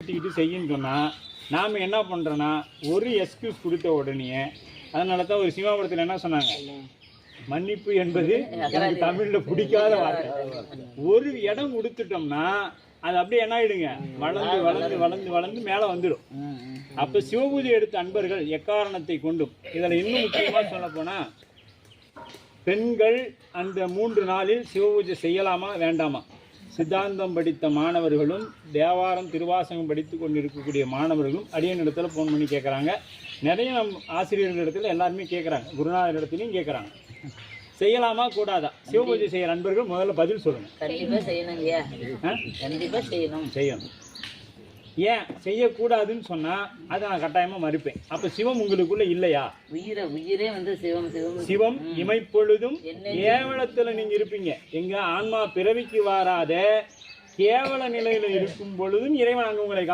ஒட்டிக்கிட்டு செய்யுன்னு சொன்னால் நாம் என்ன பண்ணுறோன்னா ஒரு எக்ஸ்கியூஸ் கொடுத்த உடனே, அதனால தான் ஒரு சினிமாபுரத்தில் என்ன சொன்னாங்க, மன்னிப்பு என்பது எனக்கு தமிழில் பிடிக்காத வார்த்தை. ஒரு இடம் கொடுத்துட்டோம்னா அது அப்படியே என்ன ஆகிடுங்க, வளர்ந்து வளர்ந்து வளர்ந்து வளர்ந்து மேலே வந்துடும். அப்போ சிவபூஜை எடுத்த அன்பர்கள் எக்காரணத்தை கொண்டும், இதில் இன்னும் முக்கியமாக சொல்ல போனால், பெண்கள் அந்த 3 நாளில் சிவபூஜை செய்யலாமா வேண்டாமா? சித்தாந்தம் படித்த மாணவர்களும் தேவாரம் திருவாசகம் படித்து கொண்டு இருக்கக்கூடிய மாணவர்களும் அடியனிடத்தில் ஃபோன் பண்ணி கேட்குறாங்க. நிறைய ஆசிரியர்களிடத்தில் எல்லாருமே கேட்குறாங்க, குருநாதர் இடத்துலையும் கேட்குறாங்க, செய்யலாமா கூடாதா? சிவபூஜை செய்கிற நண்பர்கள் முதல்ல பதில் சொல்லுங்கள். கண்டிப்பாக செய்யணுங்கய்யா, கண்டிப்பாக செய்யணும். ஏன் செய்யக்கூடாதுன்னு சொன்னால் அதை நான் கட்டாயமாக மறுப்பேன். அப்போ சிவம் உங்களுக்குள்ளே இல்லையா? உயிரே வந்து சிவம் சிவம் சிவம் இமைப்பொழுதும் கேவலத்தில் நீங்கள் இருப்பீங்க. எங்கள் ஆன்மா பிறவிக்கு வாராத கேவல நிலையில் இருக்கும் பொழுதும் இறைவன் அங்கே உங்களை